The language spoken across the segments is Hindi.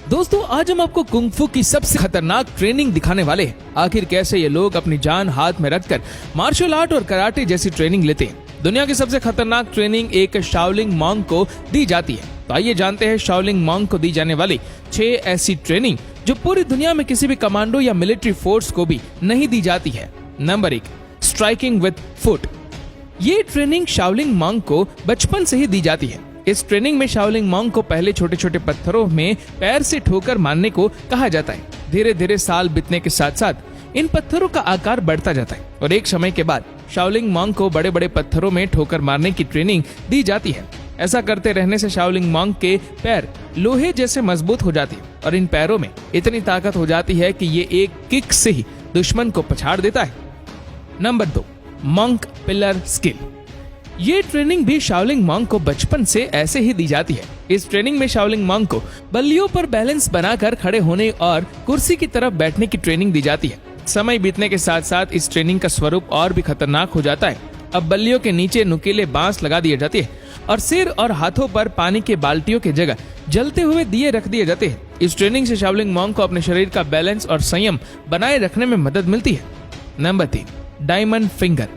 दोस्तों आज हम आपको कुंग-फू की सबसे खतरनाक ट्रेनिंग दिखाने वाले हैं। आखिर कैसे ये लोग अपनी जान हाथ में रखकर मार्शल आर्ट और कराटे जैसी ट्रेनिंग लेते हैं। दुनिया की सबसे खतरनाक ट्रेनिंग एक शाओलिंग मॉन्क को दी जाती है। तो आइए जानते हैं शाओलिंग मॉन्क को दी जाने वाली 6 ऐसी ट्रेनिंग जो पूरी दुनिया में किसी भी कमांडो या मिलिट्री फोर्स को भी नहीं दी जाती है। Number 1, striking with foot. ये ट्रेनिंग शाओलिंग मॉन्क को बचपन से ही दी जाती है। इस ट्रेनिंग में शाओलिंग मॉन्क को पहले छोटे छोटे पत्थरों में पैर से ठोकर मारने को कहा जाता है। धीरे धीरे साल बीतने के साथ साथ इन पत्थरों का आकार बढ़ता जाता है और एक समय के बाद शाओलिंग मॉन्क को बड़े बड़े पत्थरों में ठोकर मारने की ट्रेनिंग दी जाती है। ऐसा करते रहने से शाओलिंग मॉन्क के पैर लोहे जैसे मजबूत हो जाते हैं और इन पैरों में इतनी ताकत हो जाती है कि ये एक किक से ही दुश्मन को पछाड़ देता है। Number 2, monk pillar skill. ये ट्रेनिंग भी शाओलिंग मॉन्क को बचपन से ऐसे ही दी जाती है। इस ट्रेनिंग में शाओलिंग मॉन्क को बल्लियों पर बैलेंस बनाकर खड़े होने और कुर्सी की तरफ बैठने की ट्रेनिंग दी जाती है। समय बीतने के साथ साथ इस ट्रेनिंग का स्वरूप और भी खतरनाक हो जाता है। अब बल्लियों के नीचे नुकीले बांस लगा दिए जाते हैं और सिर और हाथों पर पानी के बाल्टियों की जगह जलते हुए दिए रख दिए जाते हैं। इस ट्रेनिंग से शाओलिंग मॉन्क को अपने शरीर का बैलेंस और संयम बनाए रखने में मदद मिलती है। Number 3, diamond finger.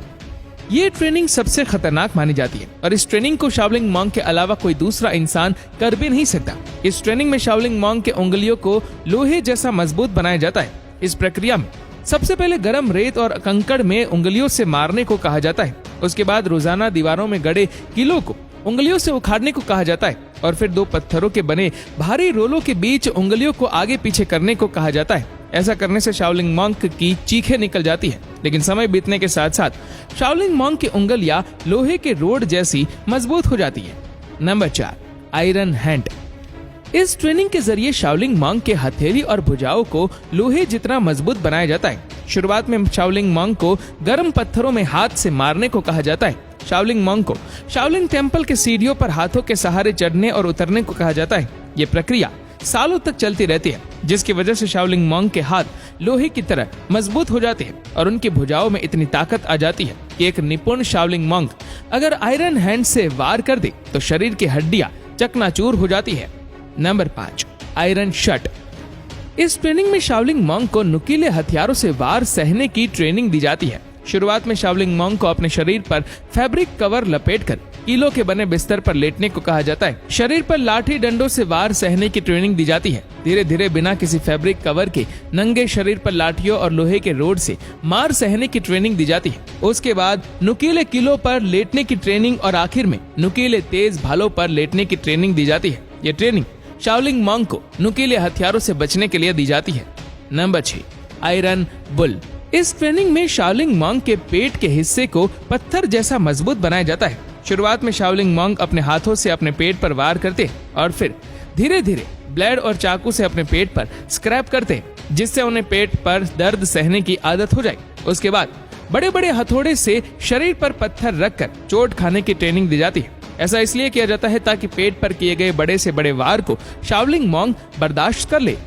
ये ट्रेनिंग सबसे खतरनाक मानी जाती है और इस ट्रेनिंग को शाओलिंग मॉन्क के अलावा कोई दूसरा इंसान कर भी नहीं सकता। इस ट्रेनिंग में शाओलिंग मॉन्क के उंगलियों को लोहे जैसा मजबूत बनाया जाता है। इस प्रक्रिया में सबसे पहले गर्म रेत और कंकड़ में उंगलियों से मारने को कहा जाता है। उसके बाद रोजाना दीवारों में गड़े कीलों को उंगलियों से उखाड़ने को कहा जाता है और फिर 2 पत्थरों के बने भारी रोलों के बीच उंगलियों को आगे पीछे करने को कहा जाता है। ऐसा करने से शाओलिंग मॉन्क की चीखें निकल जाती है, लेकिन समय बीतने के साथ साथ शाओलिंग मॉन्क की उंगलियां लोहे के रोड जैसी मजबूत हो जाती है। Number 4, iron hand. इस ट्रेनिंग के जरिए शाओलिंग मॉन्क के हथेली और भुजाओं को लोहे जितना मजबूत बनाया जाता है। शुरुआत में शाओलिंग मॉन्क को गर्म पत्थरों में हाथ से मारने को कहा जाता है। शाओलिंग मॉन्क को शाओलिंग टेम्पल के सीढ़ियों पर हाथों के सहारे चढ़ने और उतरने को कहा जाता है। ये प्रक्रिया सालों तक चलती रहती है, जिसकी वजह से शाओलिंग मॉन्क के हाथ लोहे की तरह मजबूत हो जाते हैं और उनकी भुजाओं में इतनी ताकत आ जाती है कि एक निपुण शाओलिंग मॉन्क अगर आयरन हैंड से वार कर दे तो शरीर की हड्डियां चकनाचूर हो जाती है। Number 5, iron shut. इस ट्रेनिंग में शाओलिंग मॉन्क को नुकीले हथियारों से वार सहने की ट्रेनिंग दी जाती है। शुरुआत में शाओलिंग मॉन्क को अपने शरीर पर फैब्रिक कवर लपेटकर कीलों के बने बिस्तर पर लेटने को कहा जाता है। शरीर पर लाठी डंडों से वार सहने की ट्रेनिंग दी जाती है। धीरे धीरे बिना किसी फैब्रिक कवर के नंगे शरीर पर लाठियों और लोहे के रोड से मार सहने की ट्रेनिंग दी जाती है। उसके बाद नुकीले कीलों पर लेटने की ट्रेनिंग और आखिर में नुकीले तेज भालों पर लेटने की ट्रेनिंग दी जाती है। ये ट्रेनिंग शाओलिंग मॉन्क को नुकीले हथियारों से बचने के लिए दी जाती है। Number 6, iron bull. इस ट्रेनिंग में शाओलिंग मॉन्क के पेट के हिस्से को पत्थर जैसा मजबूत बनाया जाता है। शुरुआत में शाओलिंग मॉन्क अपने हाथों से अपने पेट पर वार करते हैं और फिर धीरे धीरे ब्लेड और चाकू से अपने पेट पर स्क्रैप करते हैं, जिससे उन्हें पेट पर दर्द सहने की आदत हो जाए। उसके बाद बड़े बड़े हथौड़े से शरीर पर पत्थर रखकर चोट खाने की ट्रेनिंग दी जाती है। ऐसा इसलिए किया जाता है ताकि पेट पर किए गए बड़े से बड़े वार को शाओलिंग मॉन्क बर्दाश्त कर ले।